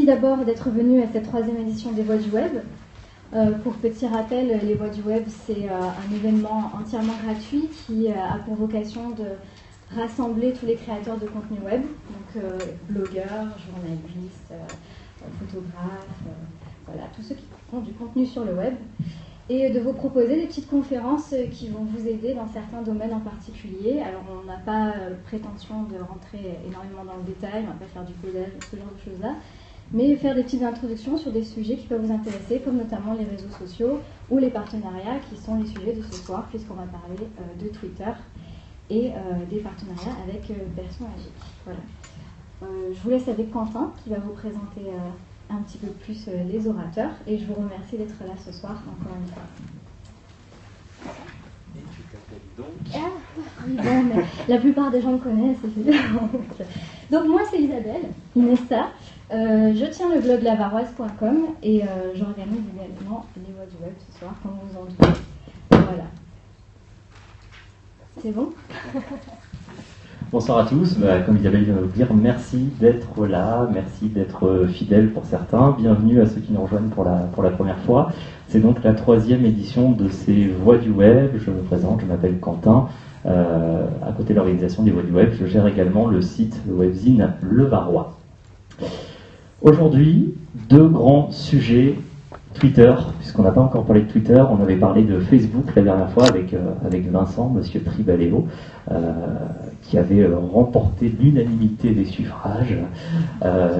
merci d'abord d'être venu à cette 3e édition des Voix du Web. Pour petit rappel, les Voix du Web, c'est un événement entièrement gratuit qui a pour vocation de rassembler tous les créateurs de contenu web, donc blogueurs, journalistes, photographes, voilà, tous ceux qui font du contenu sur le web, et de vous proposer des petites conférences qui vont vous aider dans certains domaines en particulier. Alors on n'a pas prétention de rentrer énormément dans le détail, on ne va pas faire du codage, ce genre de choses-là, mais faire des petites introductions sur des sujets qui peuvent vous intéresser, comme notamment les réseaux sociaux ou les partenariats, qui sont les sujets de ce soir, puisqu'on va parler de Twitter et des partenariats avec Berceau Magique. Voilà. Je vous laisse avec Quentin, qui va vous présenter un petit peu plus les orateurs, et je vous remercie d'être là ce soir, encore une fois. Et tu t'appelles donc Oui, bon, mais la plupart des gens me connaissent, évidemment. Donc moi, c'est Isabelle, Inessa. Je tiens le blog lavaroise.com et j'organise également les Voix du Web ce soir, comme vous en doutez. Voilà. C'est bon? Bonsoir à tous. Comme Isabelle vient de vous dire, merci d'être là, merci d'être fidèles pour certains. Bienvenue à ceux qui nous rejoignent pour la première fois. C'est donc la 3e édition de ces Voix du Web. Je me présente, je m'appelle Quentin. À côté de l'organisation des Voix du Web, je gère également le site, le webzine Le Varois. Aujourd'hui, 2 grands sujets. Twitter, puisqu'on n'a pas encore parlé de Twitter, on avait parlé de Facebook la dernière fois avec Vincent, monsieur Tribaleo, qui avait remporté l'unanimité des suffrages.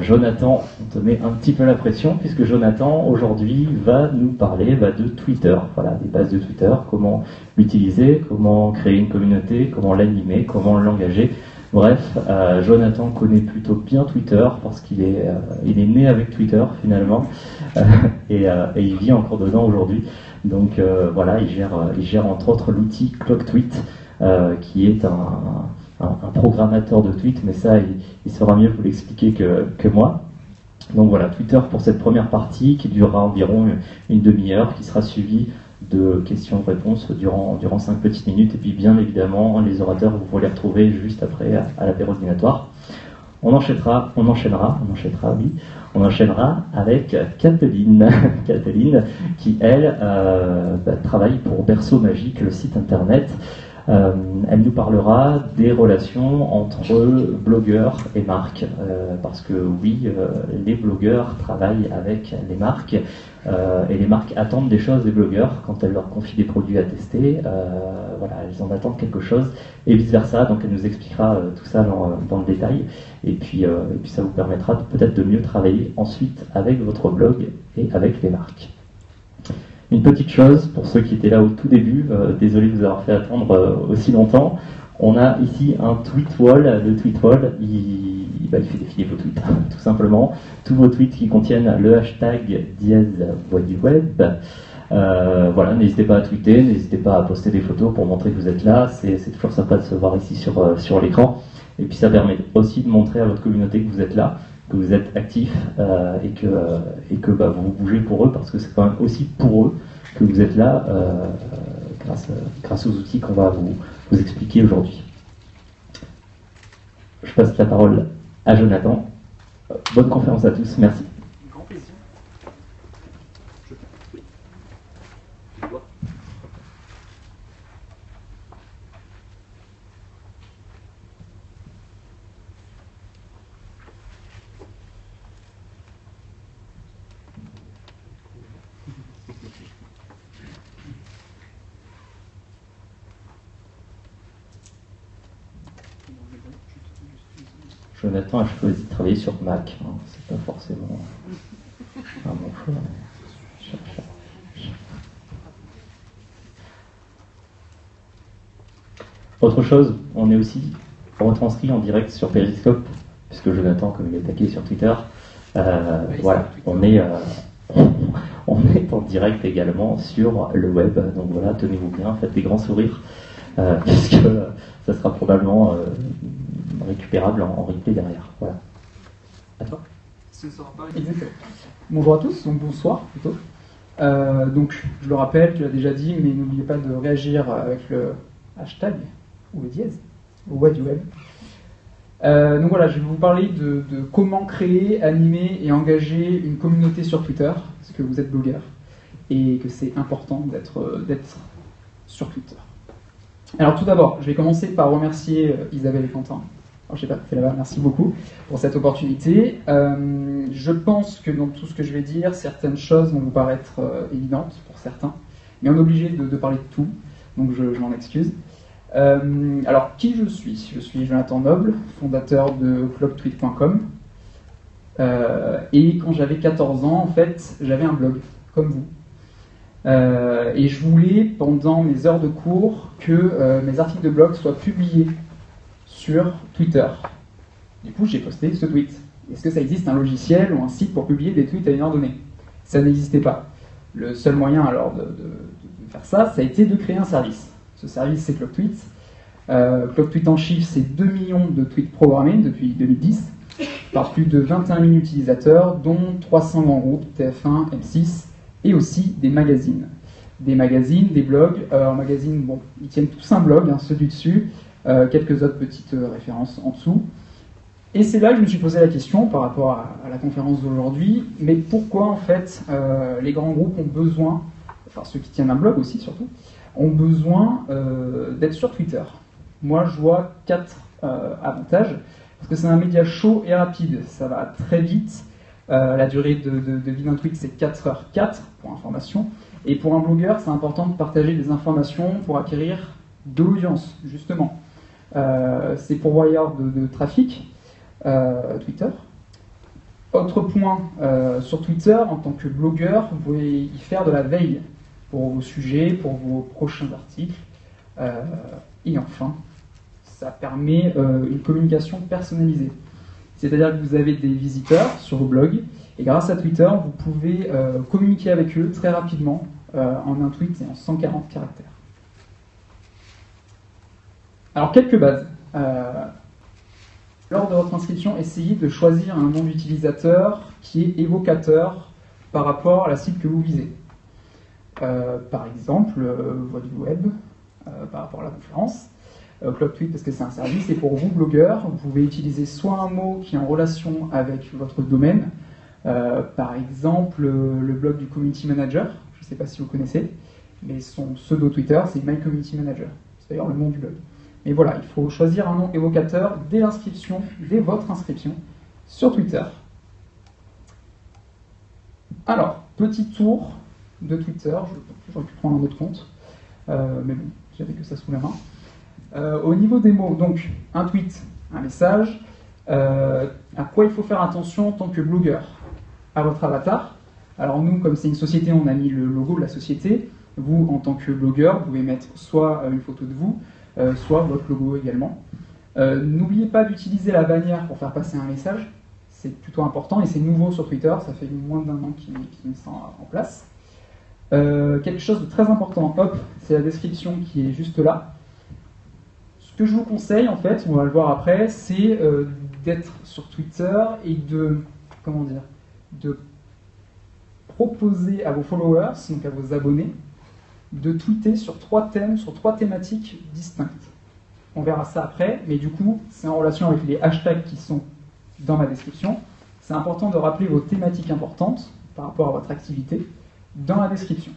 Jonathan, on te met un petit peu la pression, puisque Jonathan, aujourd'hui, va nous parler de Twitter, voilà, des bases de Twitter, comment l'utiliser, comment créer une communauté, comment l'animer, comment l'engager. Bref, Jonathan connaît plutôt bien Twitter parce qu'il est né avec Twitter finalement et il vit encore dedans aujourd'hui. Donc voilà, il gère entre autres l'outil ClockTweet qui est un programmateur de tweets, mais ça il saura mieux vous l'expliquer que moi. Donc voilà, Twitter pour cette première partie qui durera environ une demi-heure, qui sera suivie de questions-réponses durant 5 petites minutes, et puis bien évidemment les orateurs vous pourrez les retrouver juste après à l'apéro dînatoire. On enchaînera avec Kathleen qui elle travaille pour Berceau Magique, le site internet. Elle nous parlera des relations entre blogueurs et marques, parce que oui, les blogueurs travaillent avec les marques, et les marques attendent des choses des blogueurs quand elles leur confient des produits à tester. Voilà, elles en attendent quelque chose, et vice versa. Donc elle nous expliquera tout ça dans le détail, et puis ça vous permettra peut-être de mieux travailler ensuite avec votre blog et avec les marques. Une petite chose, pour ceux qui étaient là au tout début, désolé de vous avoir fait attendre aussi longtemps, on a ici un tweet wall. Le tweet wall, il fait défiler vos tweets, tout simplement. Tous vos tweets qui contiennent le hashtag #Voix du Web. Voilà, n'hésitez pas à tweeter, n'hésitez pas à poster des photos pour montrer que vous êtes là. C'est toujours sympa de se voir ici sur l'écran. Et puis ça permet aussi de montrer à votre communauté que vous êtes là, que vous êtes actif et que vous bougez pour eux, parce que c'est quand même aussi pour eux que vous êtes là grâce aux outils qu'on va vous expliquer aujourd'hui. Je passe la parole à Jonathan. Bonne conférence à tous, merci. Grand plaisir. Jonathan a choisi de travailler sur Mac, hein. C'est pas forcément un bon choix. Autre chose, on est aussi retranscrit en direct sur Periscope, puisque Jonathan, comme il est attaqué sur Twitter, voilà, on est en direct également sur le web. Donc voilà, tenez-vous bien, faites des grands sourires, puisque ça sera probablement récupérable en replay derrière. Voilà. À toi. Ce ne sera pas exactement. Bonjour à tous, donc bonsoir plutôt. Donc je le rappelle, tu l'as déjà dit, mais n'oubliez pas de réagir avec le hashtag ou le dièse, ou Voix du Web. Donc voilà, je vais vous parler de comment créer, animer et engager une communauté sur Twitter, parce que vous êtes blogueur et que c'est important d'être sur Twitter. Alors tout d'abord, je vais commencer par remercier Isabelle et Quentin. Alors, je sais pas, c'est là-bas, merci beaucoup pour cette opportunité. Je pense que dans tout ce que je vais dire, certaines choses vont vous paraître évidentes pour certains, mais on est obligé de parler de tout, donc je m'en excuse. Alors, qui je suis? Je suis Jonathan Noble, fondateur de blogtweet.com. Et quand j'avais 14 ans, en fait, j'avais un blog, comme vous. Et je voulais, pendant mes heures de cours, que mes articles de blog soient publiés sur Twitter. Du coup, j'ai posté ce tweet. Est-ce que ça existe un logiciel ou un site pour publier des tweets à une heure donnée? Ça n'existait pas. Le seul moyen alors de faire ça, ça a été de créer un service. Ce service, c'est ClubTweet. ClubTweet en chiffres, c'est 2 millions de tweets programmés depuis 2010 par plus de 21 000 utilisateurs, dont 300 grands groupes, TF1, M6, et aussi des magazines. Des magazines, des blogs. En magazine, bon, ils tiennent tous un blog, hein, ceux du dessus, quelques autres petites références en dessous. Et c'est là que je me suis posé la question par rapport à la conférence d'aujourd'hui, mais pourquoi en fait les grands groupes ont besoin, enfin ceux qui tiennent un blog aussi surtout, ont besoin d'être sur Twitter? Moi je vois 4 avantages, parce que c'est un média chaud et rapide, ça va très vite, la durée de vie d'un tweet c'est 4h04 pour information, et pour un blogueur c'est important de partager des informations pour acquérir de l'audience justement. C'est pourvoyeur de trafic, Twitter. Autre point, sur Twitter, en tant que blogueur, vous pouvez y faire de la veille pour vos sujets, pour vos prochains articles. Et enfin, ça permet une communication personnalisée. C'est-à-dire que vous avez des visiteurs sur vos blogs, et grâce à Twitter, vous pouvez communiquer avec eux très rapidement en un tweet et en 140 caractères. Alors, quelques bases. Lors de votre inscription, essayez de choisir un nom d'utilisateur qui est évocateur par rapport à la cible que vous visez. Par exemple, Voix du Web, par rapport à la conférence. ClubTweet parce que c'est un service, et pour vous, blogueurs, vous pouvez utiliser soit un mot qui est en relation avec votre domaine, par exemple le blog du Community Manager, je ne sais pas si vous connaissez, mais son pseudo Twitter, c'est My Community Manager. C'est d'ailleurs le nom du blog. Mais voilà, il faut choisir un nom évocateur dès l'inscription, dès votre inscription sur Twitter. Alors, petit tour de Twitter, j'aurais pu prendre un autre compte, mais bon, j'avais que ça sous la main. Au niveau des mots, donc un tweet, un message, à quoi il faut faire attention en tant que blogueur? À votre avatar. Alors nous, comme c'est une société, on a mis le logo de la société. Vous, en tant que blogueur, vous pouvez mettre soit une photo de vous, soit votre logo également. N'oubliez pas d'utiliser la bannière pour faire passer un message, c'est plutôt important et c'est nouveau sur Twitter, ça fait moins d'1 an qu'ils mettent ça en place. Quelque chose de très important, hop, c'est la description qui est juste là. Ce que je vous conseille en fait, on va le voir après, c'est d'être sur Twitter et de proposer à vos followers, donc à vos abonnés, de tweeter sur 3 thèmes, sur 3 thématiques distinctes. On verra ça après, mais du coup, c'est en relation avec les hashtags qui sont dans ma description. C'est important de rappeler vos thématiques importantes par rapport à votre activité dans la description.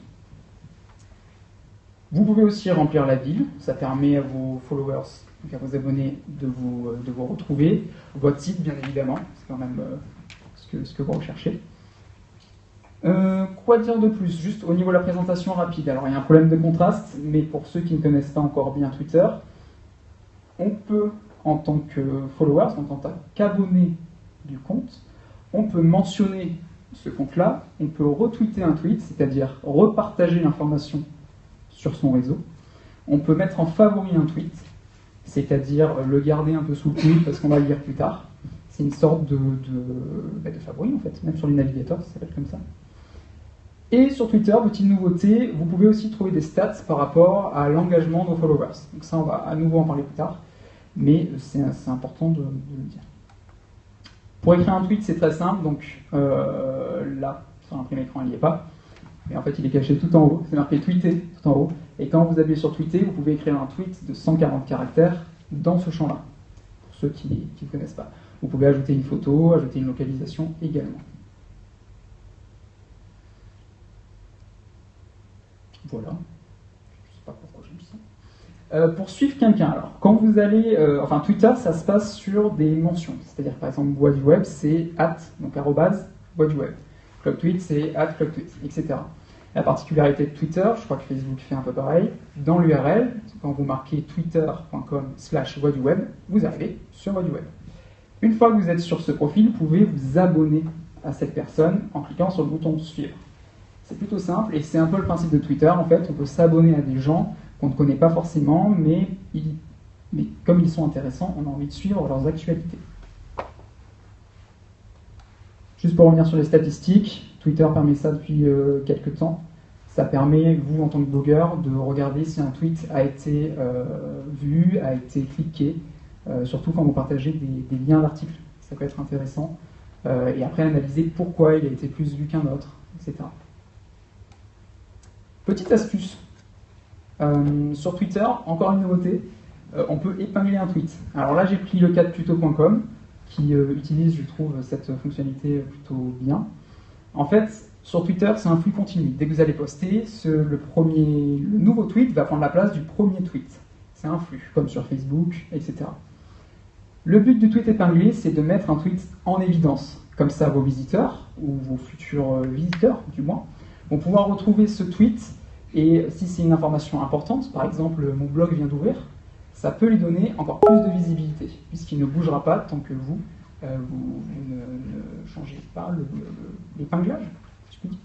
Vous pouvez aussi remplir la ville, ça permet à vos followers, donc à vos abonnés, de vous retrouver. Votre site, bien évidemment, c'est quand même ce que vous recherchez. Quoi dire de plus? Juste au niveau de la présentation rapide. Alors il y a un problème de contraste, mais pour ceux qui ne connaissent pas encore bien Twitter, on peut, en tant que followers, en tant qu'abonné du compte, on peut mentionner ce compte-là, on peut retweeter un tweet, c'est-à-dire repartager l'information sur son réseau. On peut mettre en favori un tweet, c'est-à-dire le garder un peu sous le coude parce qu'on va le lire plus tard. C'est une sorte de favori en fait, même sur les navigateurs, ça s'appelle comme ça. Et sur Twitter, petite nouveauté, vous pouvez aussi trouver des stats par rapport à l'engagement de vos followers. Donc ça, on va à nouveau en parler plus tard, mais c'est important de le dire. Pour écrire un tweet, c'est très simple, donc là, sur un premier écran, il n'y est pas, mais en fait, il est caché tout en haut, c'est marqué tweeter tout en haut, et quand vous appuyez sur tweeter, vous pouvez écrire un tweet de 140 caractères dans ce champ-là. Pour ceux qui ne connaissent pas. Vous pouvez ajouter une photo, ajouter une localisation également. Voilà. Je ne sais pas pourquoi j'ai mis ça. Pour suivre quelqu'un, alors, quand vous allez... enfin, Twitter, ça se passe sur des mentions. C'est-à-dire, par exemple, Voix du Web, c'est @ donc arrobase, Voix du Web. ClubTweet, c'est @ClubTweet, etc. La particularité de Twitter, je crois que Facebook fait un peu pareil, dans l'URL, quand vous marquez twitter.com/Voix du Web, vous arrivez sur Voix du Web. Une fois que vous êtes sur ce profil, vous pouvez vous abonner à cette personne en cliquant sur le bouton suivre. C'est plutôt simple et c'est un peu le principe de Twitter. En fait, on peut s'abonner à des gens qu'on ne connaît pas forcément, mais comme ils sont intéressants, on a envie de suivre leurs actualités. Juste pour revenir sur les statistiques, Twitter permet ça depuis quelques temps. Ça permet, vous en tant que blogueur, de regarder si un tweet a été vu, a été cliqué, surtout quand vous partagez des liens d'articles. Ça peut être intéressant. Et après, analyser pourquoi il a été plus vu qu'un autre, etc. Petite astuce. Sur Twitter, encore une nouveauté, on peut épingler un tweet. Alors là, j'ai pris le cas de tuto.com, qui utilise, je trouve, cette fonctionnalité plutôt bien. En fait, sur Twitter, c'est un flux continu. Dès que vous allez poster, le nouveau tweet va prendre la place du premier tweet. C'est un flux, comme sur Facebook, etc. Le but du tweet épinglé, c'est de mettre un tweet en évidence. Comme ça, vos visiteurs, ou vos futurs visiteurs, du moins, vont pouvoir retrouver ce tweet. Et si c'est une information importante, par exemple, mon blog vient d'ouvrir, ça peut lui donner encore plus de visibilité, puisqu'il ne bougera pas tant que vous ne changez pas l'épinglage, si je puis dire.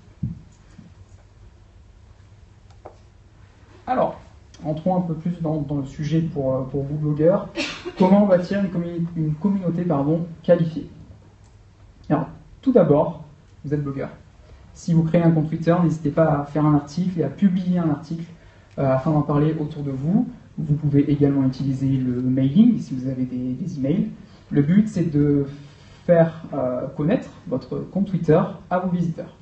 Alors, entrons un peu plus dans le sujet pour vous blogueurs. Comment bâtir une communauté qualifiée? Alors, tout d'abord, vous êtes blogueur. Si vous créez un compte Twitter, n'hésitez pas à faire un article et à publier un article afin d'en parler autour de vous. Vous pouvez également utiliser le mailing si vous avez des emails. Le but, c'est de faire connaître votre compte Twitter à vos visiteurs.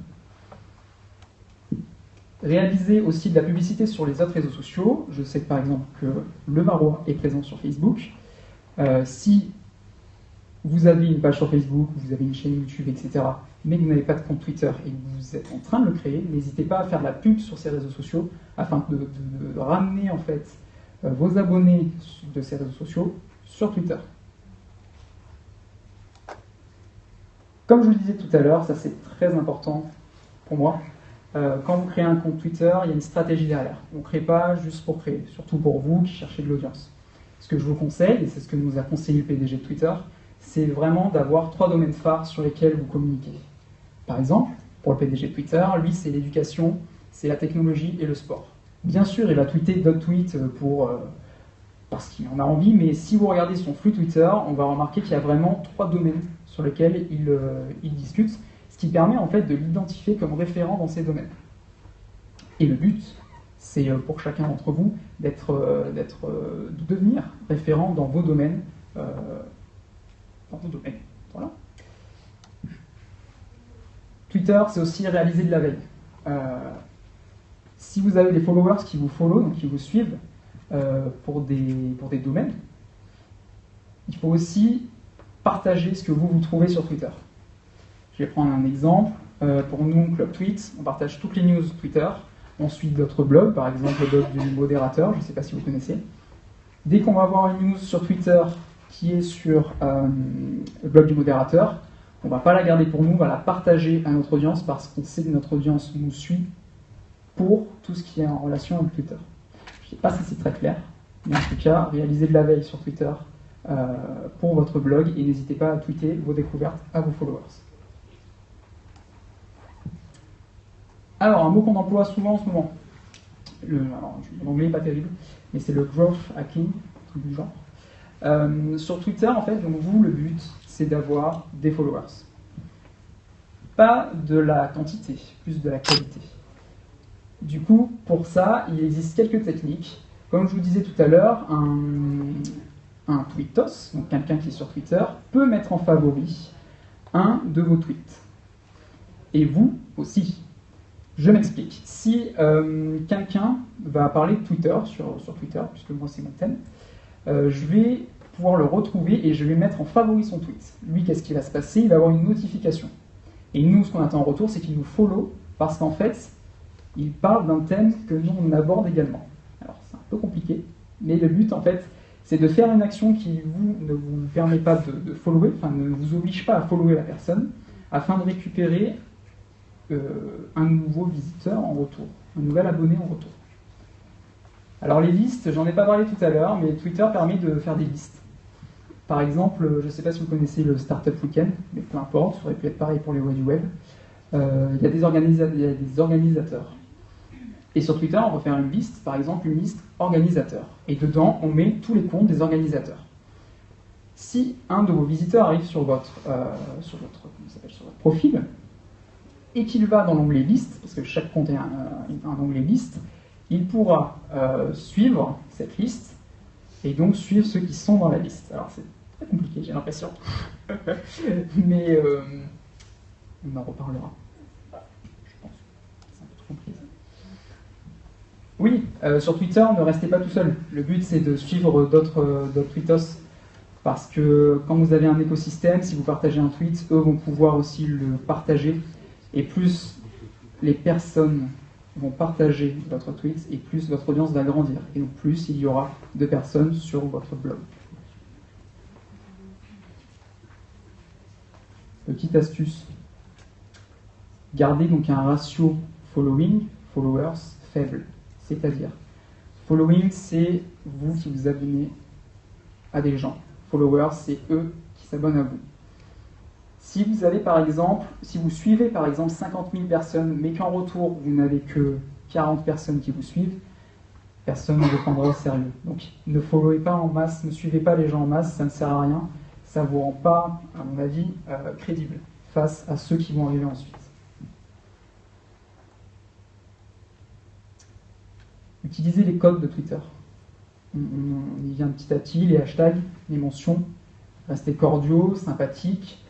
Réalisez aussi de la publicité sur les autres réseaux sociaux. Je sais par exemple que Le Marois est présent sur Facebook. Si vous avez une page sur Facebook, vous avez une chaîne YouTube, etc., mais que vous n'avez pas de compte Twitter et que vous êtes en train de le créer, n'hésitez pas à faire de la pub sur ces réseaux sociaux afin de ramener en fait vos abonnés de ces réseaux sociaux sur Twitter. Comme je vous le disais tout à l'heure, ça c'est très important pour moi. Quand vous créez un compte Twitter, il y a une stratégie derrière. On ne crée pas juste pour créer, surtout pour vous qui cherchez de l'audience. Ce que je vous conseille, et c'est ce que nous a conseillé le PDG de Twitter, c'est vraiment d'avoir 3 domaines phares sur lesquels vous communiquez. Par exemple, pour le PDG de Twitter, lui c'est l'éducation, c'est la technologie et le sport. Bien sûr, il va tweeter d'autres tweets parce qu'il en a envie, mais si vous regardez son flux Twitter, on va remarquer qu'il y a vraiment 3 domaines sur lesquels il discute, ce qui permet en fait de l'identifier comme référent dans ces domaines. Et le but, c'est pour chacun d'entre vous de devenir référent dans vos domaines. Voilà. Twitter, c'est aussi réaliser de la veille. Si vous avez des followers qui vous follow, donc qui vous suivent pour des domaines, il faut aussi partager ce que vous trouvez sur Twitter. Je vais prendre un exemple. Pour nous, ClubTweet, on partage toutes les news Twitter. On suit d'autres blogs, par exemple le blog du modérateur, je ne sais pas si vous connaissez. Dès qu'on va avoir une news sur Twitter qui est sur le blog du modérateur, on ne va pas la garder pour nous, on va la partager à notre audience parce qu'on sait que notre audience nous suit pour tout ce qui est en relation avec Twitter. Je ne sais pas si c'est très clair, mais en tout cas, réalisez de la veille sur Twitter pour votre blog et n'hésitez pas à tweeter vos découvertes à vos followers. Alors, un mot qu'on emploie souvent en ce moment, l'anglais n'est pas terrible, mais c'est le growth hacking, un truc du genre. Sur Twitter, en fait, donc vous, le but, c'est d'avoir des followers. Pas de la quantité, plus de la qualité. Du coup, pour ça, il existe quelques techniques. Comme je vous disais tout à l'heure, un tweetos, donc quelqu'un qui est sur Twitter, peut mettre en favori un de vos tweets. Et vous aussi. Je m'explique. Si quelqu'un va parler de Twitter sur Twitter, puisque moi c'est mon thème, je vais pouvoir le retrouver et je vais mettre en favori son tweet. Lui, qu'est-ce qui va se passer? Il va avoir une notification. Et nous, ce qu'on attend en retour, c'est qu'il nous follow, parce qu'en fait, il parle d'un thème que nous, on aborde également. Alors, c'est un peu compliqué, mais le but, en fait, c'est de faire une action qui ne vous permet pas de follower, enfin, ne vous oblige pas à follower la personne, afin de récupérer un nouveau visiteur en retour, un nouvel abonné en retour. Alors, les listes, j'en ai pas parlé tout à l'heure, mais Twitter permet de faire des listes. Par exemple, je ne sais pas si vous connaissez le Startup Weekend, mais peu importe, ça aurait pu être pareil pour les voies du web. Il y a des organisateurs. Et sur Twitter, on peut faire une liste, par exemple une liste organisateurs. Et dedans, on met tous les comptes des organisateurs. Si un de vos visiteurs arrive sur votre profil, et qu'il va dans l'onglet liste, parce que chaque compte est un onglet liste, il pourra suivre cette liste, et donc suivre ceux qui sont dans la liste. Alors c'est très compliqué, j'ai l'impression. Mais on en reparlera. Je pense. C'est un peu trop compliqué. Oui, sur Twitter, ne restez pas tout seul. Le but, c'est de suivre d'autres tweetos. Parce que quand vous avez un écosystème, si vous partagez un tweet, eux vont pouvoir aussi le partager. Et plus les personnes vont partager votre tweet, et plus votre audience va grandir. Et donc plus il y aura de personnes sur votre blog. Petite astuce. Gardez donc un ratio following, followers faible. C'est-à-dire, following, c'est vous qui vous abonnez à des gens. Followers, c'est eux qui s'abonnent à vous. Si vous avez par exemple, si vous suivez par exemple 50 000 personnes, mais qu'en retour vous n'avez que 40 personnes qui vous suivent, personne ne vous prendra au sérieux. Donc ne followez pas en masse, ne suivez pas les gens en masse, ça ne sert à rien. Ça ne vous rend pas, à mon avis, crédible face à ceux qui vont arriver ensuite. Utilisez les codes de Twitter. On y vient petit à petit, les hashtags, les mentions. Restez cordiaux, sympathiques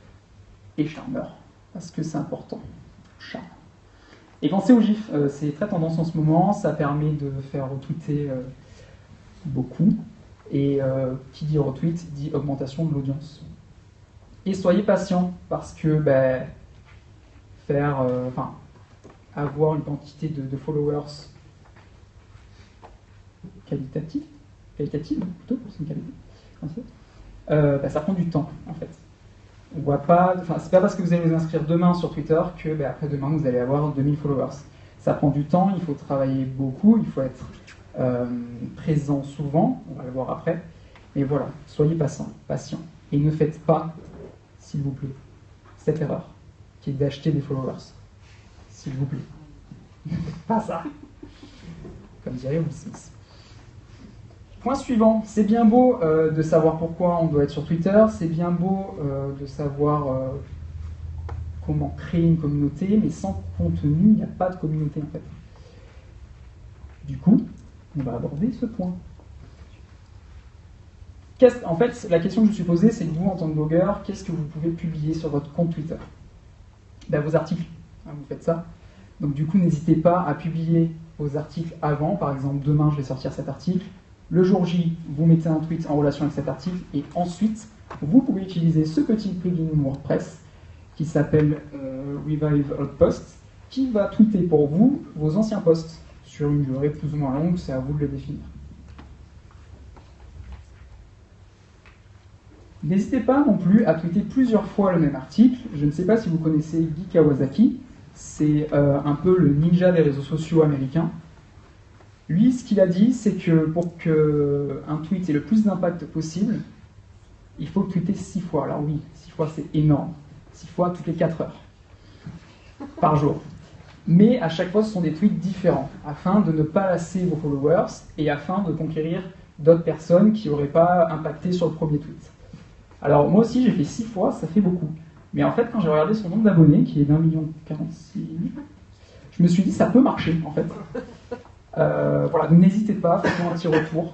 et charmeurs, parce que c'est important. Charme. Et pensez aux gifs, c'est très tendance en ce moment, ça permet de faire retweeter beaucoup. Et qui dit retweet dit augmentation de l'audience. Et soyez patient, parce que avoir une quantité de followers qualitative plutôt, c'est une qualité, ça prend du temps en fait. On voit pas, c'est pas parce que vous allez vous inscrire demain sur Twitter que après-demain vous allez avoir 2000 followers. Ça prend du temps, il faut travailler beaucoup, il faut être présent souvent, on va le voir après. Mais voilà, soyez patient. Et ne faites pas, s'il vous plaît, cette erreur, qui est d'acheter des followers. S'il vous plaît. Ne faites pas ça. Comme dirait Will Smith. Point suivant, c'est bien beau de savoir pourquoi on doit être sur Twitter, c'est bien beau de savoir comment créer une communauté, mais sans contenu, il n'y a pas de communauté en fait. Du coup, on va aborder ce point. En fait, la question que je me suis posée, c'est que vous, en tant que blogueur, qu'est-ce que vous pouvez publier sur votre compte Twitter? Vos articles, vous faites ça. Donc du coup, n'hésitez pas à publier vos articles avant. Par exemple, demain, je vais sortir cet article. Le jour J, vous mettez un tweet en relation avec cet article. Et ensuite, vous pouvez utiliser ce petit plugin WordPress qui s'appelle Revive Outpost, qui va tweeter pour vous vos anciens posts sur une durée plus ou moins longue. C'est à vous de le définir. N'hésitez pas non plus à tweeter plusieurs fois le même article. Je ne sais pas si vous connaissez Guy Kawasaki. C'est un peu le ninja des réseaux sociaux américains. Lui, ce qu'il a dit, c'est que pour qu'un tweet ait le plus d'impact possible, il faut tweeter 6 fois. Alors oui, 6 fois c'est énorme. 6 fois toutes les 4 heures par jour. Mais à chaque fois, ce sont des tweets différents, afin de ne pas lasser vos followers et afin de conquérir d'autres personnes qui n'auraient pas impacté sur le premier tweet. Alors moi aussi j'ai fait 6 fois, ça fait beaucoup. Mais en fait quand j'ai regardé son nombre d'abonnés, qui est d'1,46 million, je me suis dit ça peut marcher en fait. Voilà, donc n'hésitez pas, faites-moi un petit retour.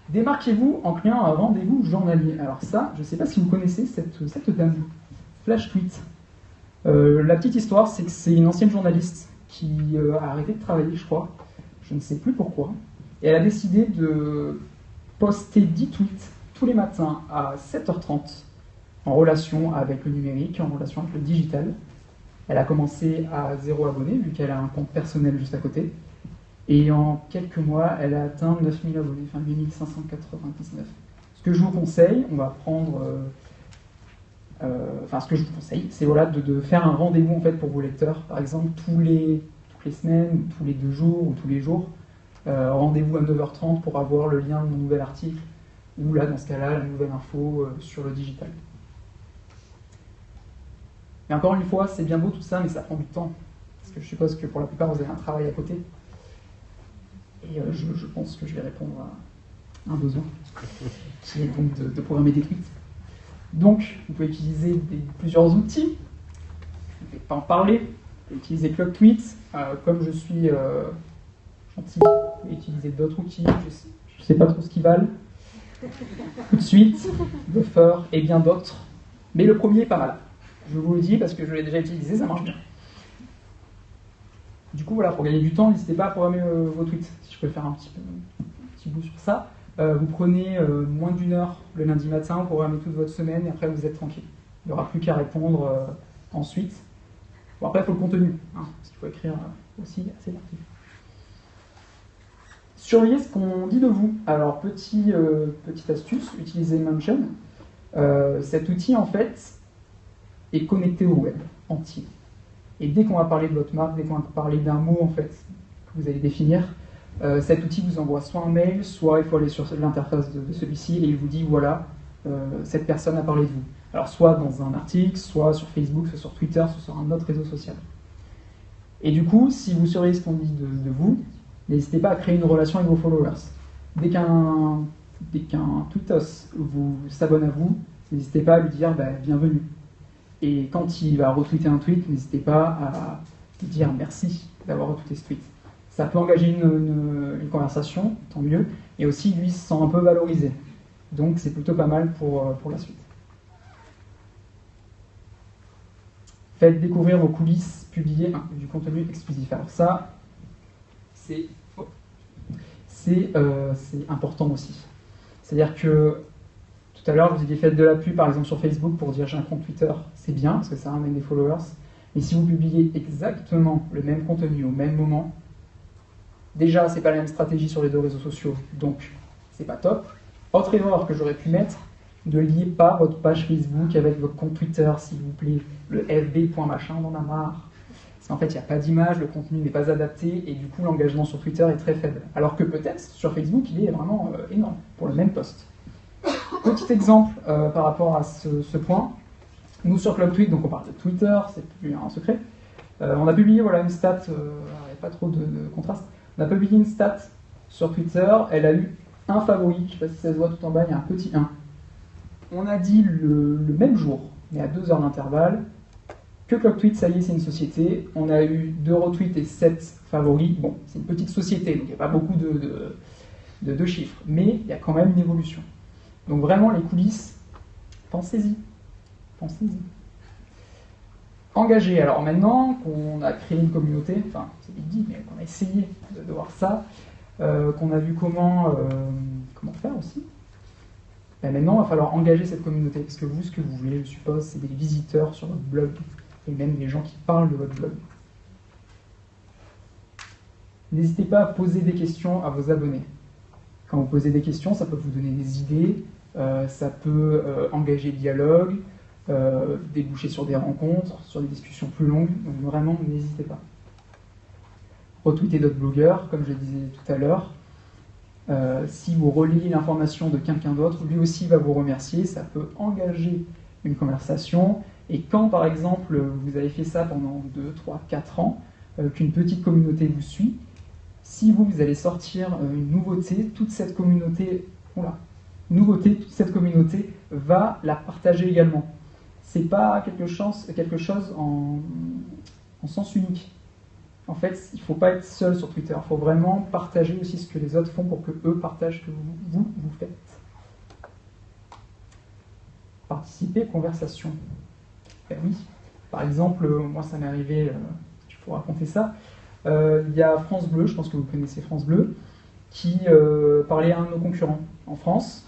Démarquez-vous en créant un rendez-vous journalier. Alors ça, je ne sais pas si vous connaissez cette dame, Flash Tweet. La petite histoire, c'est que c'est une ancienne journaliste qui a arrêté de travailler, je crois. Je ne sais plus pourquoi. Et elle a décidé de postait 10 tweets tous les matins à 7h30 en relation avec le numérique, en relation avec le digital. Elle a commencé à 0 abonnés, vu qu'elle a un compte personnel juste à côté. Et en quelques mois, elle a atteint 9000 abonnés, enfin 8599. Ce que je vous conseille, on va prendre... ce que je vous conseille, c'est voilà, de faire un rendez-vous en fait, pour vos lecteurs. Par exemple, toutes les semaines, tous les 2 jours ou tous les jours, rendez-vous à 9h30 pour avoir le lien de mon nouvel article, ou là, dans ce cas-là, la nouvelle info sur le digital. Et encore une fois, c'est bien beau tout ça, mais ça prend du temps. Parce que je suppose que pour la plupart, vous avez un travail à côté. Et je pense que je vais répondre à un besoin, qui est donc de programmer des tweets. Donc, vous pouvez utiliser plusieurs outils. Je ne vais pas en parler. Vous pouvez utiliser ClocTweet. Comme je suis gentil, vous pouvez utiliser d'autres outils. Je ne sais pas trop ce qu'ils valent. Tout de suite, Buffer et bien d'autres. Mais le premier est pas mal. Je vous le dis parce que je l'ai déjà utilisé, ça marche bien. Du coup, voilà, pour gagner du temps, n'hésitez pas à programmer vos tweets. Si je peux faire un petit bout sur ça. Vous prenez moins d'1 heure le lundi matin, vous programmez toute votre semaine et après vous êtes tranquille. Il n'y aura plus qu'à répondre ensuite. Bon, après, il faut le contenu, parce qu'il faut écrire aussi assez actif. Surveillez ce qu'on dit de vous. Alors, petite astuce, utilisez Mention. Cet outil, en fait, est connecté au web entier. Et dès qu'on va parler de votre marque, dès qu'on va parler d'un mot, en fait, que vous allez définir, cet outil vous envoie soit un mail, soit il faut aller sur l'interface de celui-ci et il vous dit voilà, cette personne a parlé de vous. Alors soit dans un article, soit sur Facebook, soit sur Twitter, soit sur un autre réseau social. Et du coup, si vous surveillez ce qu'on dit de vous, n'hésitez pas à créer une relation avec vos followers. Dès qu'un tweetos s'abonne à vous, n'hésitez pas à lui dire bienvenue. Et quand il va retweeter un tweet, n'hésitez pas à lui dire merci d'avoir retweeté ce tweet. Ça peut engager une conversation, tant mieux, et aussi lui se sent un peu valorisé. Donc c'est plutôt pas mal pour la suite. Faites découvrir vos coulisses, publiez du contenu exclusif. Alors ça, c'est important aussi. C'est-à-dire que tout à l'heure, vous aviez fait de la pub, par exemple sur Facebook, pour dire j'ai un compte Twitter, c'est bien, parce que ça ramène des followers. Mais si vous publiez exactement le même contenu au même moment, déjà, c'est pas la même stratégie sur les 2 réseaux sociaux, donc c'est pas top. Autre erreur que j'aurais pu mettre, ne liez pas votre page Facebook avec votre compte Twitter, s'il vous plaît. Le fb.machin, on en a marre. Parce qu'en fait, il n'y a pas d'image, le contenu n'est pas adapté, et du coup, l'engagement sur Twitter est très faible. Alors que peut-être, sur Facebook, il est vraiment énorme, pour le même post. Petit exemple par rapport à ce point. Nous, sur ClocTweet, donc on parle de Twitter, c'est plus un secret. On a publié une stat, il n'y a pas trop de contraste. On a publié une stat sur Twitter, elle a eu un favori, je ne sais pas si ça se voit tout en bas, il y a un petit 1. On a dit le même jour, mais à 2 heures d'intervalle, que ClocTweet, ça y est, c'est une société. On a eu 2 retweets et 7 favoris. Bon, c'est une petite société, donc il n'y a pas beaucoup de chiffres, mais il y a quand même une évolution. Donc vraiment, les coulisses, pensez-y. Engagé. Alors maintenant qu'on a créé une communauté, enfin c'est vite dit, mais qu'on a essayé de voir ça, qu'on a vu comment faire aussi, maintenant il va falloir engager cette communauté, parce que vous, ce que vous voulez, je suppose, c'est des visiteurs sur votre blog, et même des gens qui parlent de votre blog. N'hésitez pas à poser des questions à vos abonnés. Quand vous posez des questions, ça peut vous donner des idées, ça peut engager le dialogue, déboucher sur des rencontres, sur des discussions plus longues, donc vraiment n'hésitez pas. Retweetez d'autres blogueurs, comme je le disais tout à l'heure. Si vous relayez l'information de quelqu'un d'autre, lui aussi va vous remercier, ça peut engager une conversation. Et quand par exemple vous avez fait ça pendant 2, 3, 4 ans, qu'une petite communauté vous suit, si vous allez sortir une nouveauté, toute cette communauté va la partager également. C'est pas quelque chose en sens unique. En fait, il ne faut pas être seul sur Twitter. Il faut vraiment partager aussi ce que les autres font pour que eux partagent ce que vous faites. Participer, conversation. Ben oui. Par exemple, moi ça m'est arrivé, je peux raconter ça. Il y a France Bleu, je pense que vous connaissez France Bleu, qui parlait à un de nos concurrents. en France,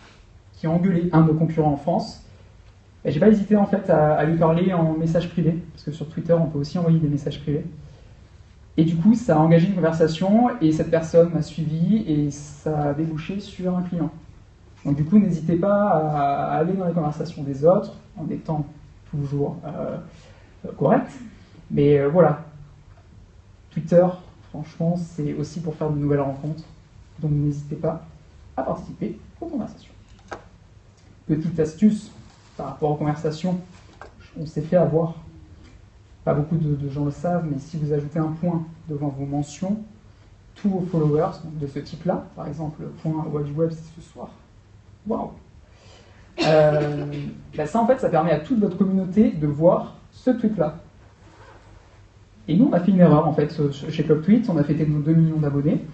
qui a engueulé un de nos concurrents en France. Et j'ai pas hésité en fait à lui parler en message privé, parce que sur Twitter on peut aussi envoyer des messages privés. Et du coup ça a engagé une conversation et cette personne m'a suivi et ça a débouché sur un client. Donc du coup n'hésitez pas à aller dans les conversations des autres en étant toujours correct. Mais voilà, Twitter franchement c'est aussi pour faire de nouvelles rencontres, donc n'hésitez pas à participer aux conversations. Petite astuce par rapport aux conversations, on s'est fait avoir. Pas beaucoup de gens le savent, mais si vous ajoutez un point devant vos mentions, tous vos followers donc de ce type-là, par exemple, le point What du Web c'est ce soir, waouh, ça en fait, ça permet à toute votre communauté de voir ce tweet-là. Et nous, on a fait une erreur en fait chez Club Tweet, on a fêté nos 2 millions d'abonnés,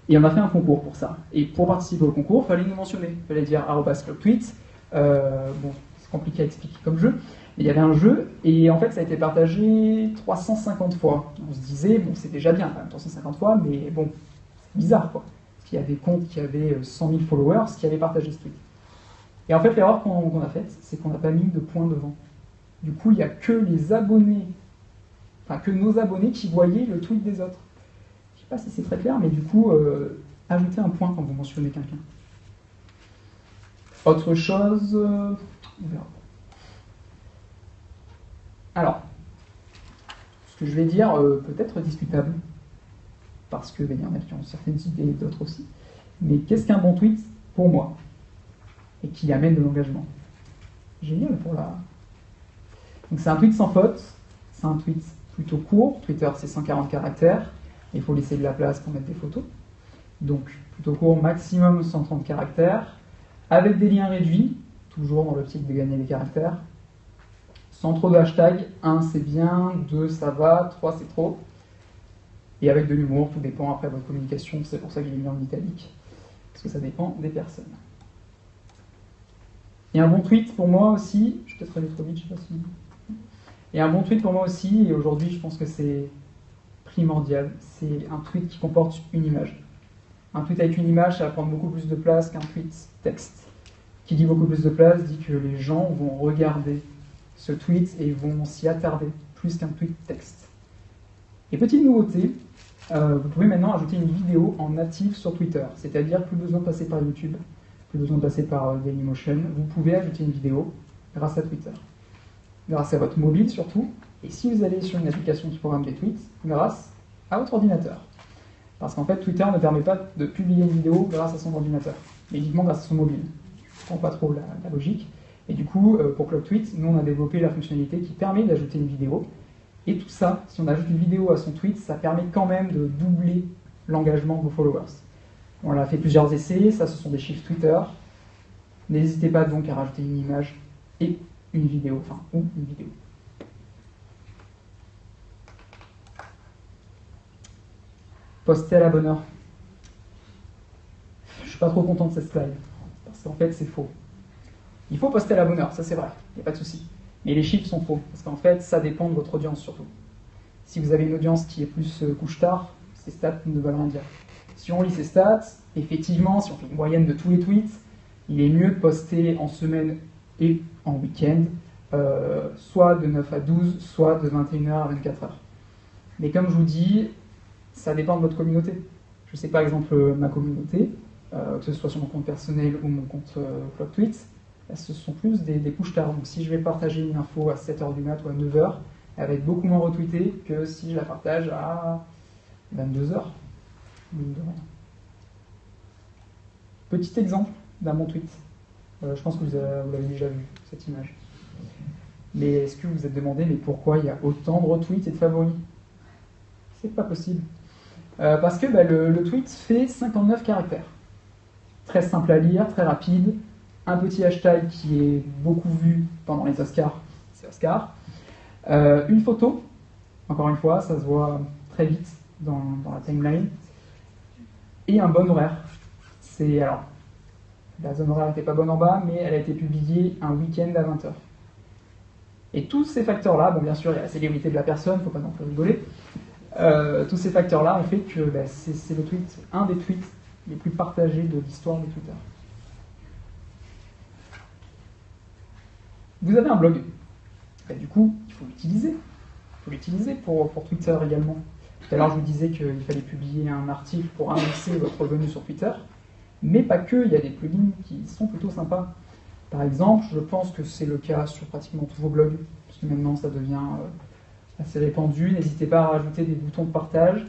et on a fait un concours pour ça. Et pour participer au concours, il fallait nous mentionner, il fallait dire @clubtweet. Bon, c'est compliqué à expliquer comme jeu. Il y avait un jeu, et en fait ça a été partagé 350 fois. On se disait, bon c'est déjà bien quand même, 350 fois, mais bon, c'est bizarre quoi. Parce qu'il y a des comptes qui avaient 100 000 followers qui avaient partagé ce tweet. Et en fait l'erreur qu'on a faite, c'est qu'on n'a pas mis de point devant. Du coup il n'y a que les abonnés, enfin que nos abonnés qui voyaient le tweet des autres. Je ne sais pas si c'est très clair, mais du coup, ajoutez un point quand vous mentionnez quelqu'un. Autre chose, on verra. Alors, ce que je vais dire peut être discutable, parce que il y en a qui ont certaines idées, d'autres aussi. Mais qu'est-ce qu'un bon tweet pour moi et qui amène de l'engagement? Génial pour la... Donc c'est un tweet sans faute, c'est un tweet plutôt court. Twitter c'est 140 caractères, il faut laisser de la place pour mettre des photos. Donc plutôt court, maximum 130 caractères, avec des liens réduits, toujours dans l'optique de gagner des caractères. Sans trop de hashtags, 1 c'est bien, 2 ça va, 3 c'est trop. Et avec de l'humour, tout dépend après de votre communication, c'est pour ça que je l'ai mis en italique, parce que ça dépend des personnes. Et un bon tweet pour moi aussi, je vais peut-être aller trop vite, je sais pas si... Et un bon tweet pour moi aussi, et aujourd'hui je pense que c'est primordial, c'est un tweet qui comporte une image. Un tweet avec une image, ça va prendre beaucoup plus de place qu'un tweet texte. Qui dit beaucoup plus de place dit que les gens vont regarder ce tweet et vont s'y attarder plus qu'un tweet texte. Et petite nouveauté, vous pouvez maintenant ajouter une vidéo en native sur Twitter, c'est-à-dire plus besoin de passer par YouTube, plus besoin de passer par Dailymotion, vous pouvez ajouter une vidéo grâce à Twitter. Grâce à votre mobile surtout, et si vous allez sur une application qui programme des tweets, grâce à votre ordinateur. Parce qu'en fait, Twitter ne permet pas de publier une vidéo grâce à son ordinateur, mais uniquement grâce à son mobile. Je ne comprends pas trop la logique. Et du coup, pour Club Tweet, nous on a développé la fonctionnalité qui permet d'ajouter une vidéo. Et tout ça, si on ajoute une vidéo à son tweet, ça permet quand même de doubler l'engagement de vos followers. On a fait plusieurs essais, ça ce sont des chiffres Twitter. N'hésitez pas donc à rajouter une image et une vidéo, enfin, ou une vidéo. Poster à la bonne heure. Je suis pas trop content de cette slide, parce qu'en fait c'est faux. Il faut poster à la bonne heure, ça c'est vrai, il n'y a pas de souci. Mais les chiffres sont faux, parce qu'en fait ça dépend de votre audience surtout. Si vous avez une audience qui est plus couche-tard, ces stats ne veulent rien dire. Si on lit ces stats, effectivement, si on fait une moyenne de tous les tweets, il est mieux de poster en semaine et en week-end, soit de 9 à 12, soit de 21h à 24h. Mais comme je vous dis, ça dépend de votre communauté. Je sais par exemple ma communauté, que ce soit sur mon compte personnel ou mon compte Club Tweet, ce sont plus des couches tard. Donc si je vais partager une info à 7h du mat ou à 9h, elle va être beaucoup moins retweetée que si je la partage à 22h. Petit exemple d'un bon tweet. Je pense que vous l'avez déjà vu, cette image. Mais est-ce que vous vous êtes demandé mais pourquoi il y a autant de retweets et de favoris? C'est pas possible. Parce que le tweet fait 59 caractères. Très simple à lire, très rapide. Un petit hashtag qui est beaucoup vu pendant les Oscars, c'est Oscar. Une photo, encore une fois, ça se voit très vite dans la timeline. Et un bon horaire. Alors, la zone horaire n'était pas bonne en bas, mais elle a été publiée un week-end à 20h. Et tous ces facteurs-là, bon bien sûr il y a la célébrité de la personne, il ne faut pas non plus rigoler, tous ces facteurs-là ont fait que c'est un des tweets les plus partagés de l'histoire de Twitter. Vous avez un blog. Et du coup, il faut l'utiliser. Il faut l'utiliser pour Twitter également. Tout à l'heure, je vous disais qu'il fallait publier un article pour annoncer votre revenu sur Twitter. Mais pas que, il y a des plugins qui sont plutôt sympas. Par exemple, je pense que c'est le cas sur pratiquement tous vos blogs, parce que maintenant ça devient assez répandu. N'hésitez pas à rajouter des boutons de partage.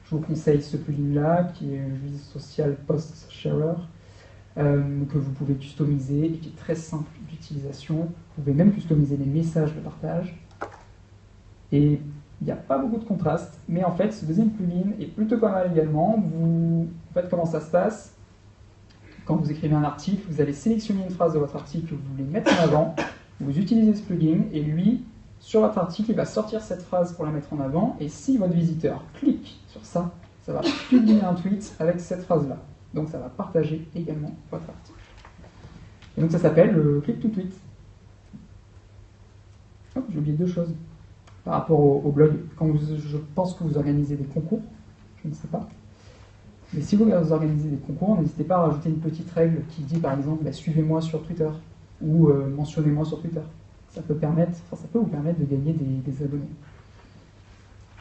Je vous conseille ce plugin-là, qui est Visual Social Post Sharer, que vous pouvez customiser et qui est très simple d'utilisation. Vous pouvez même customiser les messages de partage. Et il n'y a pas beaucoup de contraste, mais en fait, ce deuxième plugin est plutôt pas mal également. En fait, comment ça se passe? Quand vous écrivez un article, vous allez sélectionner une phrase de votre article que vous voulez mettre en avant, vous utilisez ce plugin, et lui, sur votre article, il va sortir cette phrase pour la mettre en avant, et si votre visiteur clique sur ça, ça va publier un tweet avec cette phrase-là. Donc ça va partager également votre article. Et donc ça s'appelle le click to tweet. Oh, j'ai oublié deux choses par rapport au blog. Je pense que vous organisez des concours, je ne sais pas. Mais si vous organisez des concours, n'hésitez pas à rajouter une petite règle qui dit par exemple suivez-moi sur Twitter ou mentionnez-moi sur Twitter. Ça peut vous permettre de gagner des abonnés.